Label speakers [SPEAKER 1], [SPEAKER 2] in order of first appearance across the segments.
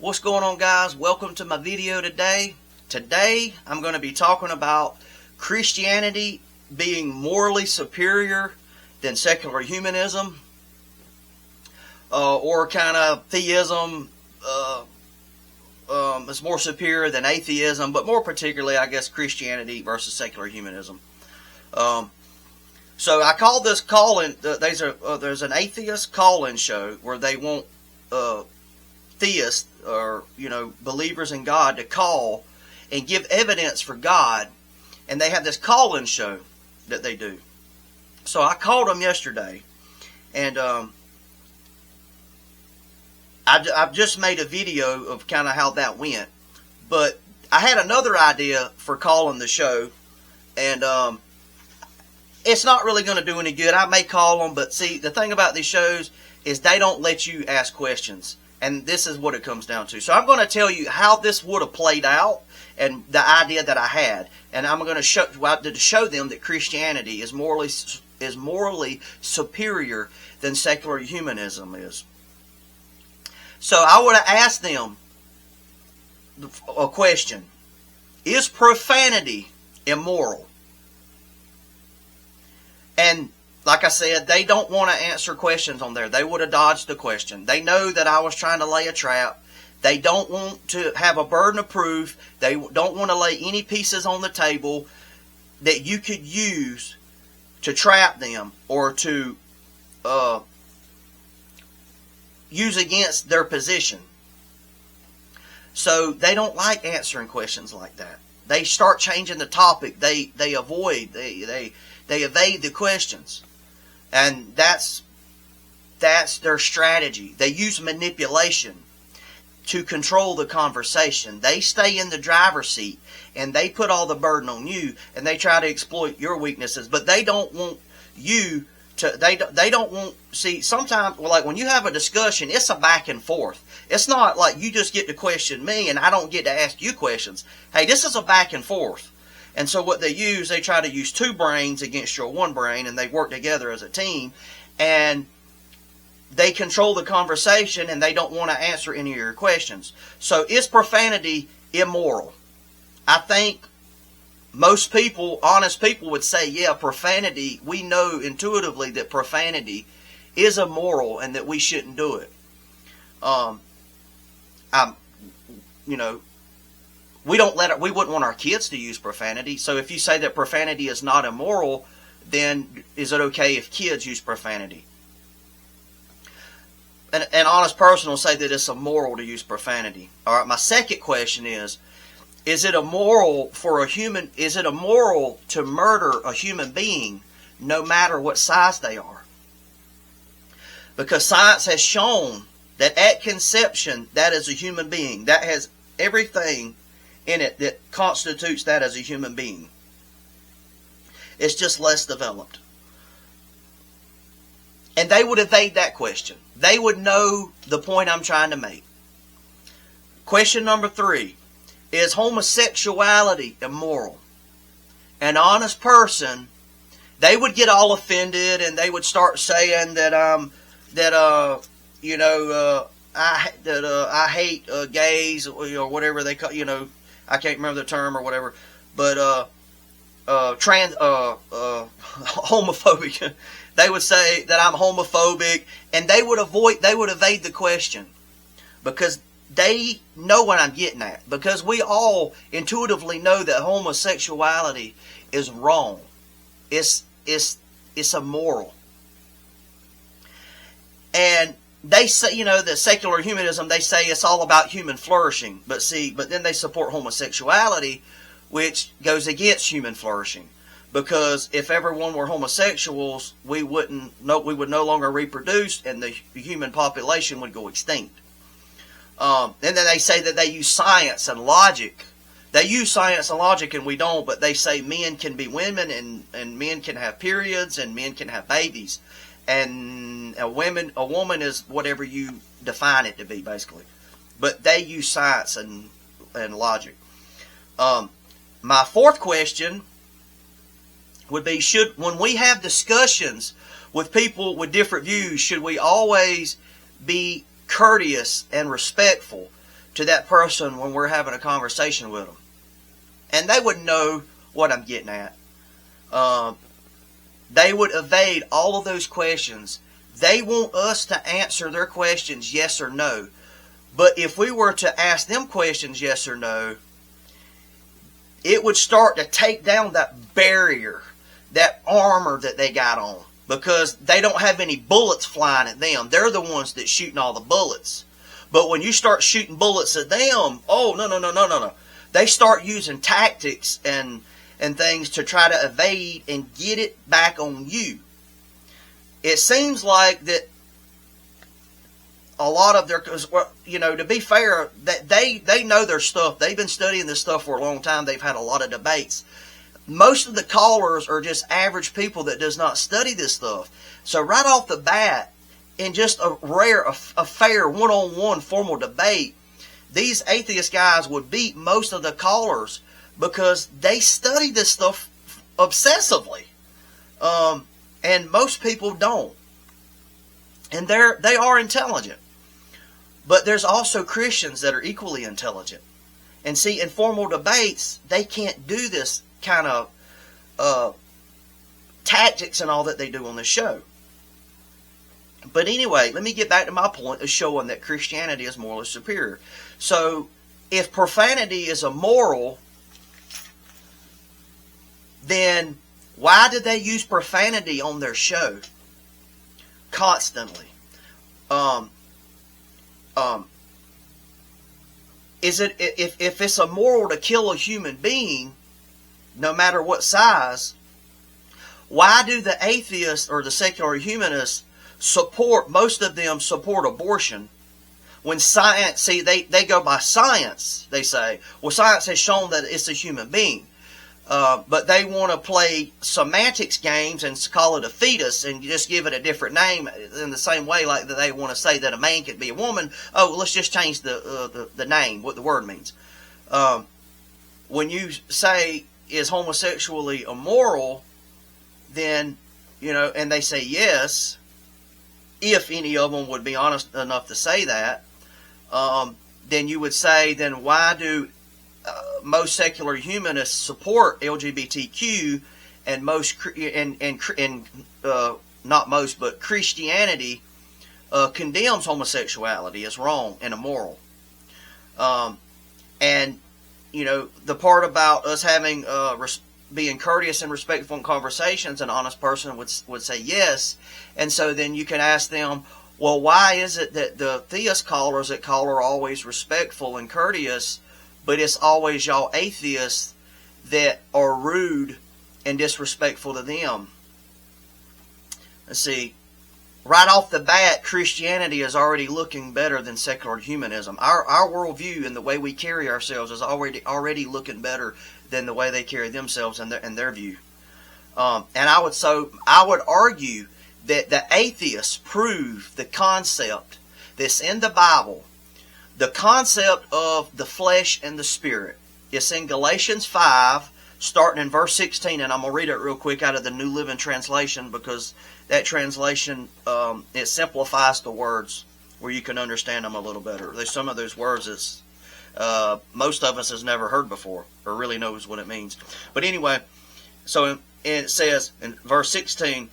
[SPEAKER 1] What's going on, guys? Welcome to my video today. Today I'm going to be talking about Christianity being morally superior than secular humanism, or kind of theism is more superior than atheism, but more particularly, I guess, Christianity versus secular humanism. So I call this call-in. There's an atheist call-in show where they want theists or believers in God to call and give evidence for God, and they have this call-in show that they do. So I called them yesterday, and I've just made a video of kind of how that went, but I had another idea for calling the show, and it's not really going to do any good. I may call them, but see, the thing about these shows is they don't let you ask questions, and this is what it comes down to. So I'm going to tell you how this would have played out and the idea that I had, and I'm going to show them that Christianity is morally superior than secular humanism is. So I would have asked them a question: is profanity immoral? And like I said, they don't want to answer questions on there. They would have dodged the question. They know that I was trying to lay a trap. They don't want to have a burden of proof. They don't want to lay any pieces on the table that you could use to trap them or to use against their position. So they don't like answering questions like that. They start changing the topic. They avoid. They evade the questions, and that's their strategy. They use manipulation to control the conversation. They stay in the driver's seat, and they put all the burden on you, and they try to exploit your weaknesses. But they don't want you to. They don't want. See, sometimes, like when you have a discussion, it's a back and forth. It's not like you just get to question me, and I don't get to ask you questions. Hey, this is a back and forth. And so what they try to use two brains against your one brain, and they work together as a team, and they control the conversation, and they don't want to answer any of your questions. So is profanity immoral? I think most people, honest people, would say, yeah, profanity, we know intuitively that profanity is immoral and that we shouldn't do it. We wouldn't want our kids to use profanity. So if you say that profanity is not immoral, then is it okay if kids use profanity? An honest person will say that it's immoral to use profanity. All right. My second question is it immoral is it immoral to murder a human being no matter what size they are? Because science has shown that at conception, that is a human being. That has everything in it that constitutes that as a human being. It's just less developed. And they would evade that question. They would know the point I'm trying to make. Question number 3. Is homosexuality immoral? An honest person, they would get all offended, and they would start saying that I hate gays, or whatever they call, I can't remember the term or whatever, but homophobic. They would say that I'm homophobic, and they would evade the question because they know what I'm getting at. Because we all intuitively know that homosexuality is wrong. It's immoral. And they say, the secular humanism, they say it's all about human flourishing. But then they support homosexuality, which goes against human flourishing. Because if everyone were homosexuals, we would no longer reproduce, and the human population would go extinct. And then they say that they use science and logic. They use science and logic, and we don't. But they say men can be women, and men can have periods, and men can have babies. And a woman is whatever you define it to be, basically. But they use science and logic. My fourth question would be, when we have discussions with people with different views, should we always be courteous and respectful to that person when we're having a conversation with them. And they would know what I'm getting at. They would evade all of those questions. They want us to answer their questions yes or no. But if we were to ask them questions yes or no, it would start to take down that barrier, that armor that they got on. Because they don't have any bullets flying at them. They're the ones that's shooting all the bullets. But when you start shooting bullets at them, oh, no. They start using tactics and things to try to evade and get it back on you. It seems like that a lot of their, to be fair, that they know their stuff. They've been studying this stuff for a long time. They've had a lot of debates. Most of the callers are just average people that does not study this stuff. So right off the bat, in just a fair one-on-one formal debate, these atheist guys would beat most of the callers because they study this stuff obsessively. And most people don't. And they are intelligent. But there's also Christians that are equally intelligent. And see, in formal debates, they can't do this kind of tactics and all that they do on the show. But anyway, let me get back to my point of showing that Christianity is morally superior. So, if profanity is immoral, then why do they use profanity on their show constantly? Is it if it's immoral to kill a human being, no matter what size, why do the atheists or the secular humanists most of them support abortion? When science, see, they go by science, they say, well, science has shown that it's a human being. But they want to play semantics games and call it a fetus and just give it a different name in the same way like that they want to say that a man could be a woman. Oh, well, let's just change the name, what the word means. When you say, is homosexuality immoral, then, and they say yes, if any of them would be honest enough to say that, then you would say, then why do most secular humanists support LGBTQ, and not most, but Christianity condemns homosexuality as wrong and immoral. And the part about us having being courteous and respectful in conversations, an honest person would say yes. And so then you can ask them, well, why is it that the theist callers that call are always respectful and courteous, but it's always y'all atheists that are rude and disrespectful to them? Let's see. Right off the bat, Christianity is already looking better than secular humanism. Our worldview and the way we carry ourselves is already looking better than the way they carry themselves and their view. And I would argue that the atheists prove the concept that's in the Bible, the concept of the flesh and the spirit. It's in Galatians 5, starting in verse 16, and I'm going to read it real quick out of the New Living Translation, because that translation, it simplifies the words where you can understand them a little better. There's some of those words that most of us has never heard before, or really knows what it means. But anyway, so it says in verse 16,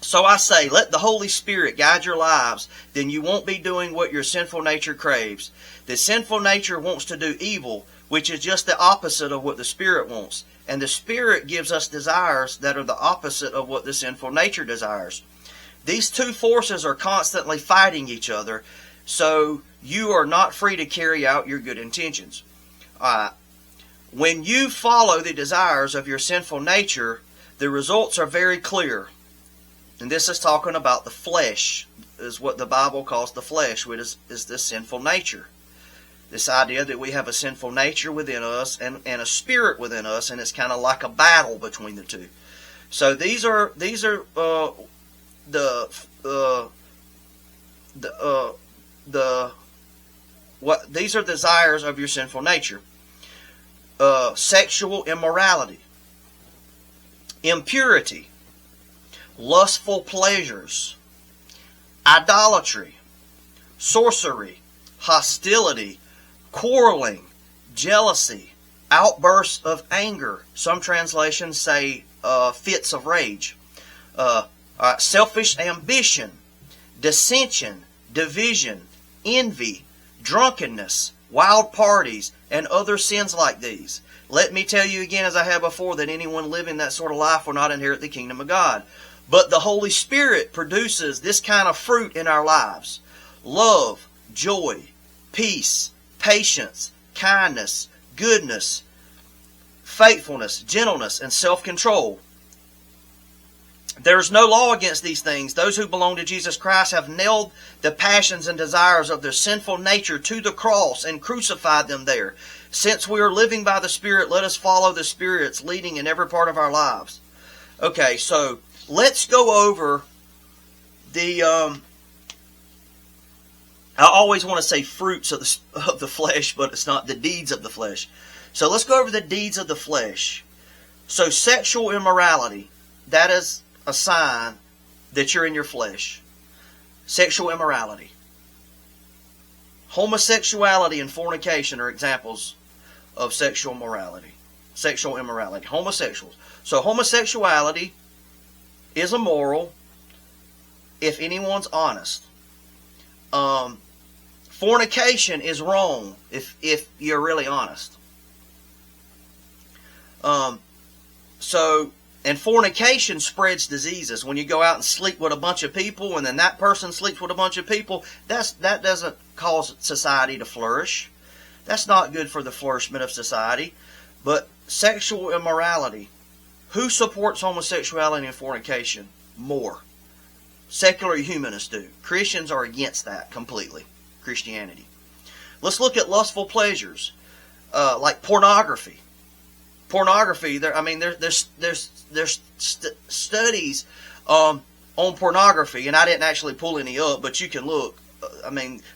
[SPEAKER 1] so I say, let the Holy Spirit guide your lives, then you won't be doing what your sinful nature craves. The sinful nature wants to do evil, which is just the opposite of what the Spirit wants. And the Spirit gives us desires that are the opposite of what the sinful nature desires. These two forces are constantly fighting each other, so you are not free to carry out your good intentions. When you follow the desires of your sinful nature, the results are very clear. And this is talking about the flesh, is what the Bible calls the flesh, which is the sinful nature. This idea that we have a sinful nature within us and a spirit within us, and it's kind of like a battle between the two. So these are these are desires of your sinful nature. Sexual immorality, impurity, lustful pleasures, idolatry, sorcery, hostility, quarreling, jealousy, outbursts of anger. Some translations say fits of rage. Selfish ambition, dissension, division, envy, drunkenness, wild parties, and other sins like these. Let me tell you again, as I have before, that anyone living that sort of life will not inherit the kingdom of God. But the Holy Spirit produces this kind of fruit in our lives: love, joy, peace, patience, kindness, goodness, faithfulness, gentleness, and self-control. There is no law against these things. Those who belong to Jesus Christ have nailed the passions and desires of their sinful nature to the cross and crucified them there. Since we are living by the Spirit, let us follow the Spirit's leading in every part of our lives. Okay, so let's go over the... I always want to say fruits of the flesh, but it's not, the deeds of the flesh. So let's go over the deeds of the flesh. So sexual immorality, that is a sign that you're in your flesh. Sexual immorality. Homosexuality and fornication are examples of sexual morality. Sexual immorality. Homosexuals. So homosexuality is immoral if anyone's honest. Fornication is wrong if you're really honest. And fornication spreads diseases. When you go out and sleep with a bunch of people, and then that person sleeps with a bunch of people, that doesn't cause society to flourish. That's not good for the flourishment of society. But sexual immorality. Who supports homosexuality and fornication more? Secular humanists do. Christians are against that completely. Christianity. Let's look at lustful pleasures, like pornography. Pornography. There's studies on pornography, and I didn't actually pull any up, but you can look.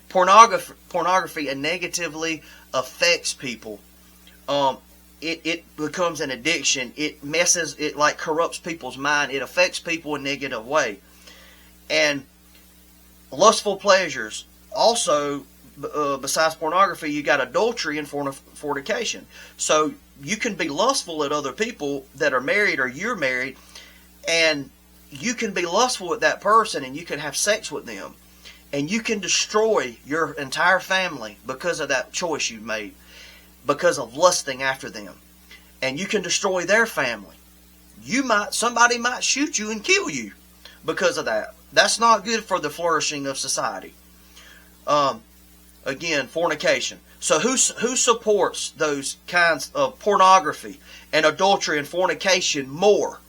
[SPEAKER 1] Pornography negatively affects people. It becomes an addiction. It like corrupts people's mind. It affects people in a negative way. And lustful pleasures. Also, besides pornography, you got adultery and fornication. So you can be lustful at other people that are married, or you're married, and you can be lustful at that person, and you can have sex with them. And you can destroy your entire family because of that choice you've made, because of lusting after them. And you can destroy their family. Somebody might shoot you and kill you because of that. That's not good for the flourishing of society. Again, fornication. So who supports those kinds of pornography and adultery and fornication more?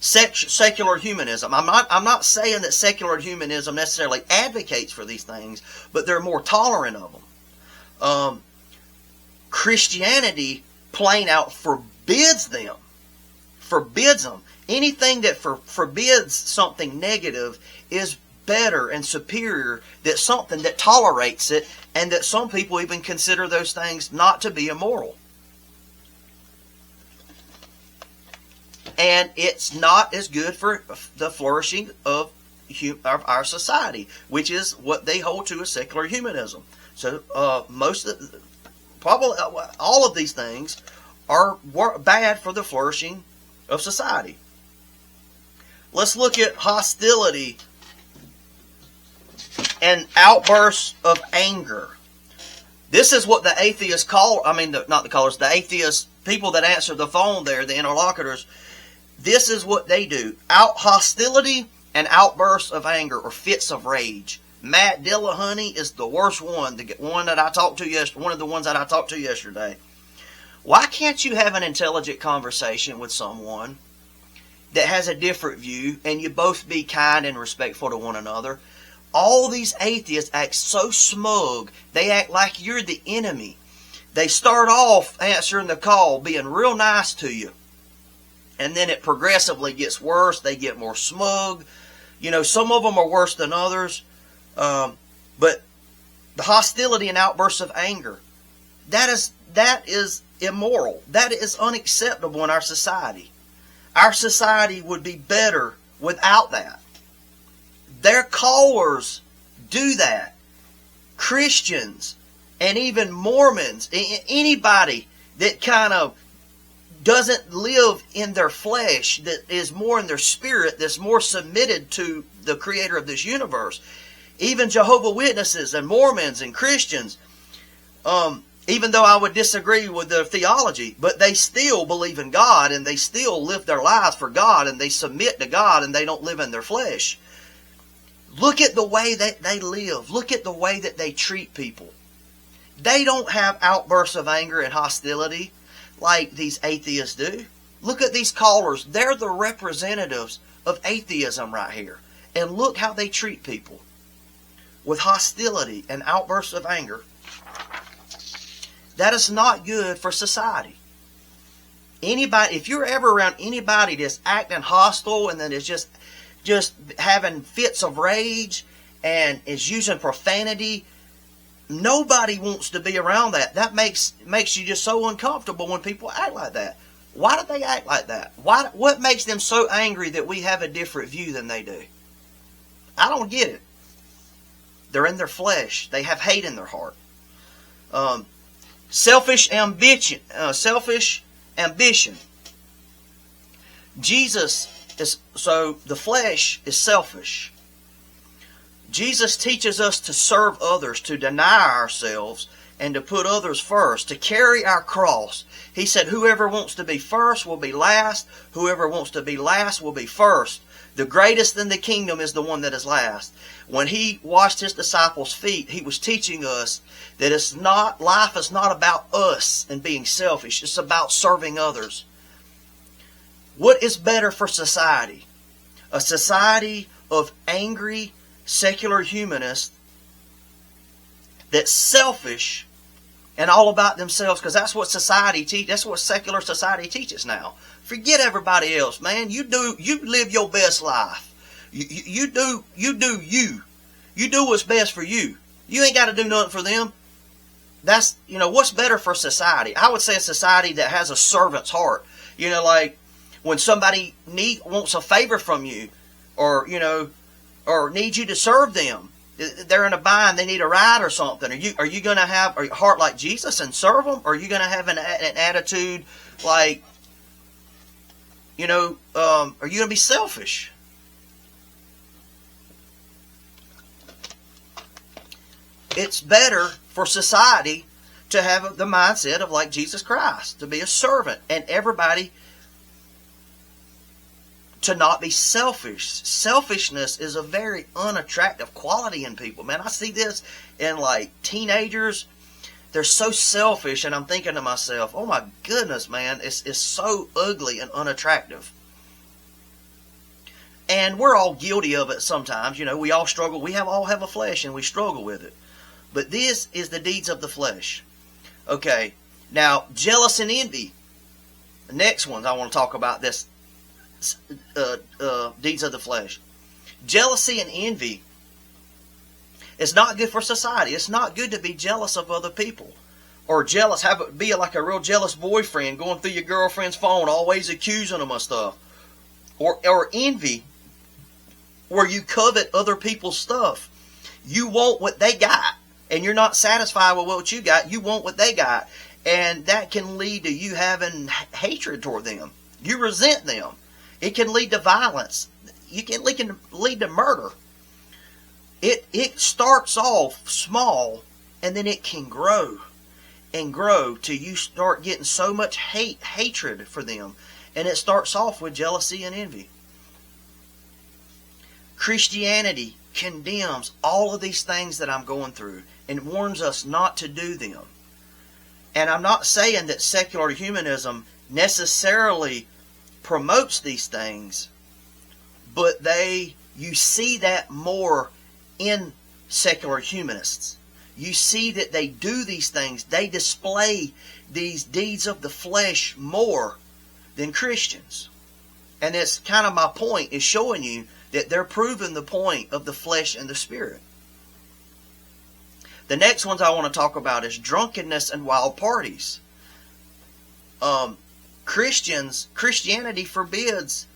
[SPEAKER 1] Secular humanism. I'm not saying that secular humanism necessarily advocates for these things, but they're more tolerant of them. Christianity plain out forbids them. Forbids them. Anything that forbids something negative is better and superior than something that tolerates it, and that some people even consider those things not to be immoral. And it's not as good for the flourishing of our society, which is what they hold to as secular humanism. So probably all of these things are bad for the flourishing of society. Let's look at hostility and outbursts of anger. This is what the atheists the atheist people that answer the phone there, the interlocutors, this is what they do. Hostility and outbursts of anger, or fits of rage. Matt Dillahunty is the worst one, the one that I talked to yesterday, one of the ones that I talked to yesterday. Why can't you have an intelligent conversation with someone that has a different view, and you both be kind and respectful to one another? All these atheists act so smug. They act like you're the enemy. They start off answering the call, being real nice to you. And then it progressively gets worse. They get more smug. Some of them are worse than others. But the hostility and outbursts of anger, that is immoral. That is unacceptable in our society. Our society would be better without that. Their callers do that. Christians and even Mormons, anybody that kind of doesn't live in their flesh, that is more in their spirit, that's more submitted to the creator of this universe. Even Jehovah's Witnesses and Mormons and Christians, even though I would disagree with their theology, but they still believe in God, and they still live their lives for God, and they submit to God, and they don't live in their flesh. Look at the way that they live. Look at the way that they treat people. They don't have outbursts of anger and hostility like these atheists do. Look at these callers. They're the representatives of atheism right here. And look how they treat people with hostility and outbursts of anger. That is not good for society. Anybody, if you're ever around anybody that's acting hostile and that is just having fits of rage and is using profanity, nobody wants to be around that. That makes you just so uncomfortable when people act like that. Why do they act like that? What makes them so angry that we have a different view than they do? I don't get it. They're in their flesh. They have hate in their heart. Selfish ambition. Jesus is, so the flesh is selfish. Jesus teaches us to serve others, to deny ourselves, and to put others first, to carry our cross. He said, whoever wants to be first will be last. Whoever wants to be last will be first. The greatest in the kingdom is the one that is last. When he washed his disciples' feet, he was teaching us that life is not about us and being selfish. It's about serving others. What is better for society? A society of angry, secular humanists that's selfish and all about themselves, because that's what society teaches. That's what secular society teaches now. Forget everybody else, man. You live your best life. You do you. You do what's best for you. You ain't got to do nothing for them. That's, what's better for society? I would say a society that has a servant's heart. Like when somebody wants a favor from you, or needs you to serve them. They're in a bind, they need a ride or something. Are you going to have a heart like Jesus and serve them? Or are you going to have an attitude like, are you going to be selfish? It's better for society to have the mindset of like Jesus Christ, to be a servant, and everybody to not be selfish. Selfishness is a very unattractive quality in people. Man, I see this in like teenagers. They're so selfish, and I'm thinking to myself, oh my goodness, man, it's so ugly and unattractive. And we're all guilty of it sometimes. We all struggle. We all have a flesh, and we struggle with it. But this is the deeds of the flesh. Okay, now jealous and envy. The next ones I want to talk about this. Deeds of the flesh. Jealousy and envy. It's not good for society. It's not good to be jealous of other people, or jealous. Be like a real jealous boyfriend going through your girlfriend's phone, always accusing them of stuff, or envy, where you covet other people's stuff. You want what they got, and you're not satisfied with what you got. You want what they got, and that can lead to you having hatred toward them. You resent them. It can lead to violence. It can lead to murder. It starts off small, and then it can grow and grow till you start getting so much hatred for them. And it starts off with jealousy and envy. Christianity condemns all of these things that I'm going through and warns us not to do them. And I'm not saying that secular humanism necessarily promotes these things, but you see that more in secular humanists. You see that they do these things. They display these deeds of the flesh more than Christians. And that's kind of my point, is showing you that they're proving the point of the flesh and the spirit. The next ones I want to talk about is drunkenness and wild parties. Christianity forbids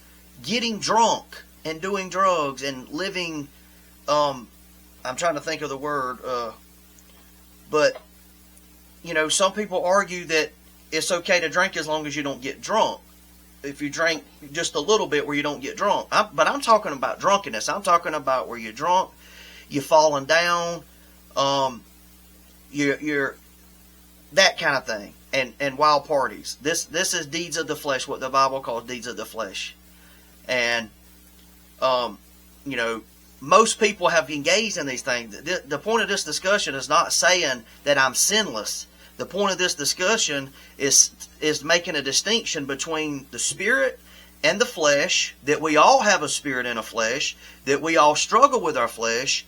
[SPEAKER 1] getting drunk and doing drugs and living, I'm trying to think of the word, but some people argue that it's okay to drink as long as you don't get drunk. If you drink just a little bit where you don't get drunk. But I'm talking about drunkenness. I'm talking about where you're drunk, you're falling down, you're that kind of thing, and wild parties. This is deeds of the flesh, what the Bible calls deeds of the flesh. And most people have engaged in these things. The point of this discussion is not saying that I'm sinless. The point of this discussion is making a distinction between the spirit and the flesh, that we all have a spirit and a flesh, that we all struggle with our flesh,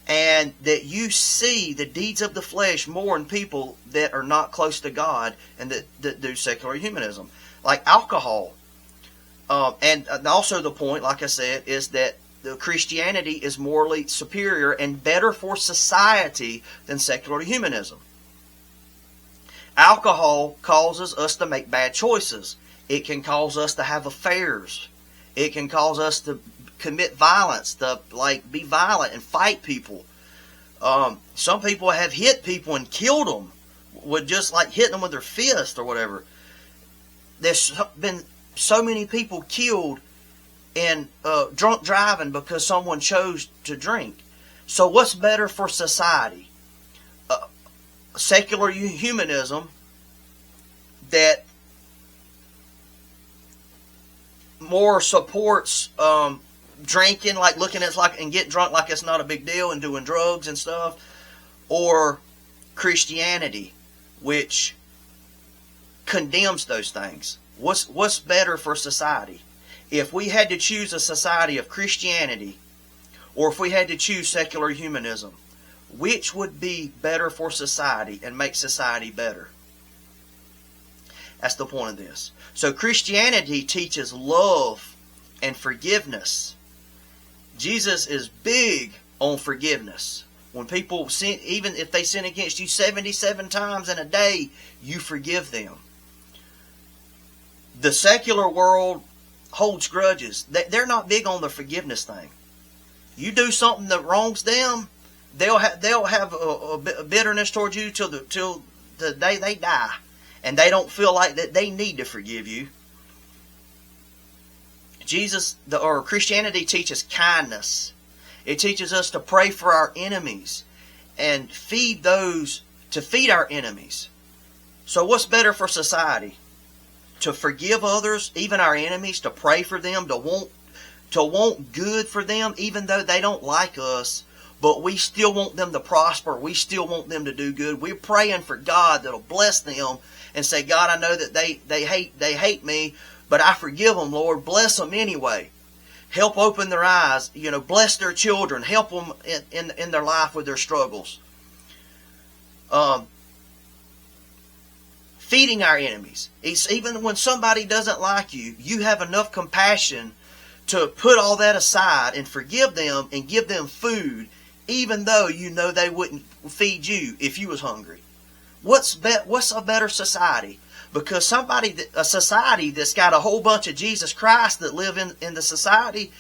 [SPEAKER 1] and that you see the deeds of the flesh more in people that are not close to God and that do secular humanism. Like alcohol. And also the point, like I said, is that the Christianity is morally superior and better for society than secular humanism. Alcohol causes us to make bad choices. It can cause us to have affairs. It can cause us to commit violence, to be violent and fight people. Some people have hit people and killed them with just hitting them with their fist or whatever. There's been so many people killed in drunk driving because someone chose to drink. So what's better for society? Secular humanism that more supports drinking, looking at and getting drunk like it's not a big deal and doing drugs and stuff, or Christianity, which condemns those things. What's better for society? If we had to choose a society of Christianity, or if we had to choose secular humanism, which would be better for society and make society better? That's the point of this. So Christianity teaches love and forgiveness. Jesus is big on forgiveness. When people sin, even if they sin against you 77 times in a day, you forgive them. The secular world holds grudges. They're not big on the forgiveness thing. You do something that wrongs them, they'll have a bitterness towards you till the day they die, and they don't feel like that they need to forgive you. Christianity teaches kindness. It teaches us to pray for our enemies and feed our enemies. So what's better for society? To forgive others, even our enemies, to pray for them, to want good for them, even though they don't like us, but we still want them to prosper. We still want them to do good. We're praying for God that'll bless them and say, God, I know that they hate me, but I forgive them, Lord. Bless them anyway. Help open their eyes. Bless their children. Help them in their life with their struggles. Feeding our enemies. Even when somebody doesn't like you, you have enough compassion to put all that aside and forgive them and give them food, even though you know they wouldn't feed you if you was hungry. What's a better society? Because a society that's got a whole bunch of Jesus Christ that live in the society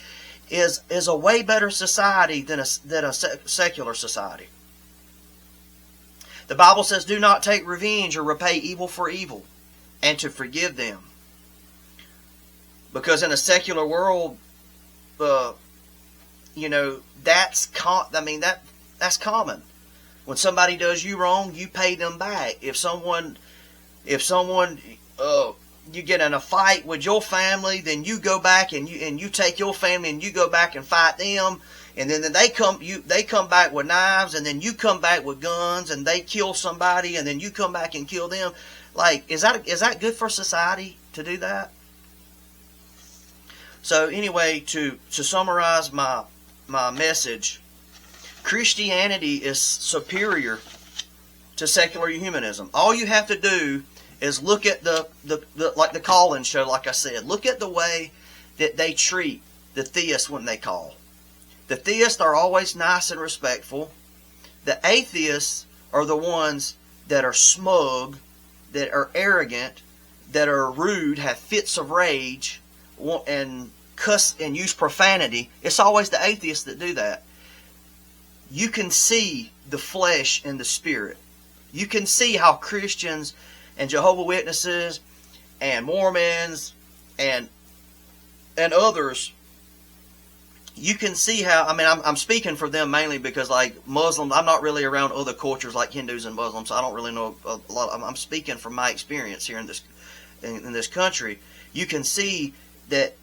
[SPEAKER 1] is a way better society than a secular society. The Bible says, do not take revenge or repay evil for evil, and to forgive them. Because in a secular world, that's common. When somebody does you wrong, you pay them back. If someone you get in a fight with your family, then you go back and you take your family and you go back and fight them. And then they come back with knives, and then you come back with guns, and they kill somebody, and then you come back and kill them. Is that good for society to do that? So anyway, to summarize my message, Christianity is superior to secular humanism. All you have to do is look at the call-in show, like I said. Look at the way that they treat the theists when they call. The theists are always nice and respectful. The atheists are the ones that are smug, that are arrogant, that are rude, have fits of rage, and cuss and use profanity. It's always the atheists that do that. You can see the flesh and the spirit. You can see how Christians and Jehovah's Witnesses and Mormons and others, you can see how, I mean, I'm speaking for them mainly because, like, Muslims, I'm not really around other cultures like Hindus and Muslims, so I don't really know a lot. I'm speaking from my experience here in this country. You can see that,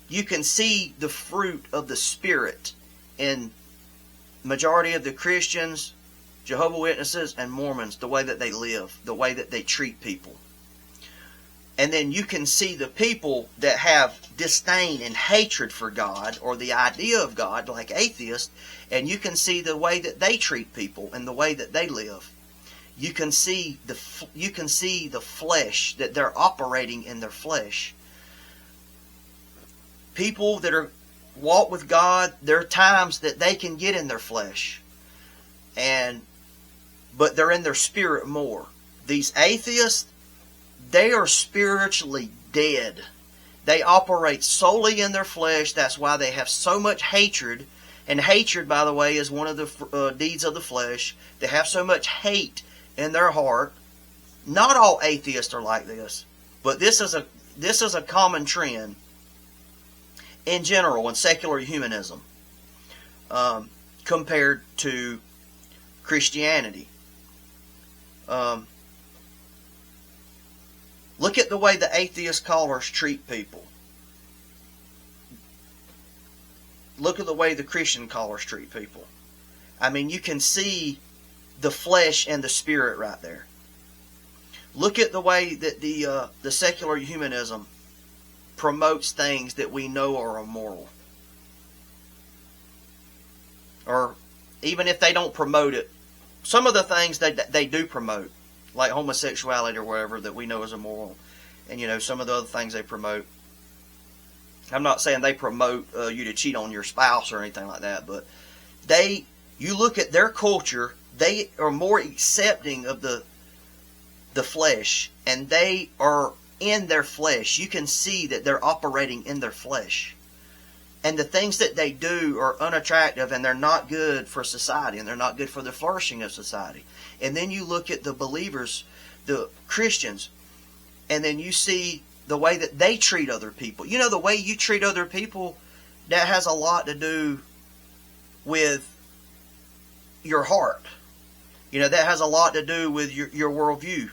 [SPEAKER 1] you can see the fruit of the Spirit in majority of the Christians, Jehovah's Witnesses, and Mormons, the way that they live, the way that they treat people. And then you can see the people that have disdain and hatred for God or the idea of God, like atheists, and you can see the way that they treat people and the way that they live. You can see the flesh, that they're operating in their flesh. People that are walk with God, there are times that they can get in their flesh, but they're in their spirit more. These atheists, they are spiritually dead. They operate solely in their flesh. That's why they have so much hatred. And hatred, by the way, is one of the deeds of the flesh. They have so much hate in their heart. Not all atheists are like this, but this is a common trend in general in secular humanism compared to Christianity. Look at the way the atheist callers treat people. Look at the way the Christian callers treat people. I mean, you can see the flesh and the spirit right there. Look at the way that the secular humanism promotes things that we know are immoral. Or even if they don't promote it, some of the things they do promote, like homosexuality or whatever, that we know is immoral. And, some of the other things they promote. I'm not saying they promote you to cheat on your spouse or anything like that, but you look at their culture, they are more accepting of the flesh, and they are in their flesh. You can see that they're operating in their flesh. And the things that they do are unattractive, and they're not good for society, and they're not good for the flourishing of society. And then you look at the believers, the Christians, and then you see the way that they treat other people. The way you treat other people, that has a lot to do with your heart. That has a lot to do with your worldview.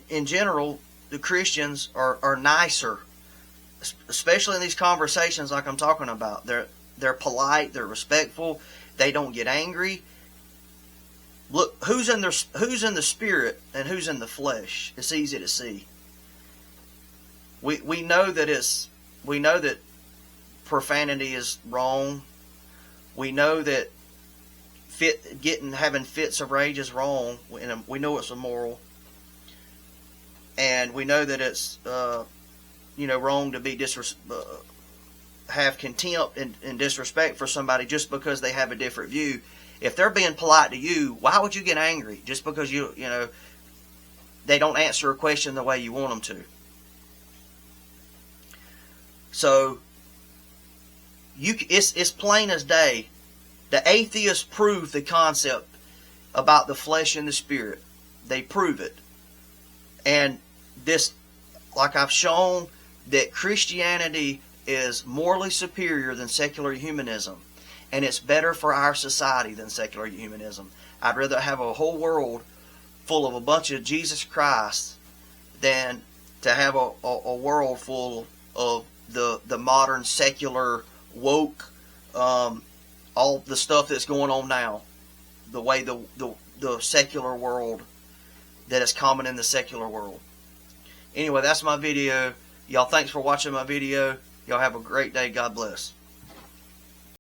[SPEAKER 1] In general, the Christians are nicer, especially in these conversations like I'm talking about. They're polite, they're respectful, they don't get angry. Look, who's in the spirit and who's in the flesh? It's easy to see. We know that profanity is wrong. We know that having fits of rage is wrong. We know it's immoral. And we know that it's wrong to be have contempt and disrespect for somebody just because they have a different view. If they're being polite to you, why would you get angry just because they don't answer a question the way you want them to? So it's plain as day. The atheists prove the concept about the flesh and the spirit. They prove it. And this, like I've shown, that Christianity is morally superior than secular humanism. And it's better for our society than secular humanism. I'd rather have a whole world full of a bunch of Jesus Christ than to have a world full of the modern secular woke, all the stuff that's going on now. The way the secular world that is common in the secular world. Anyway, that's my video. Y'all, thanks for watching my video. Y'all have a great day. God bless.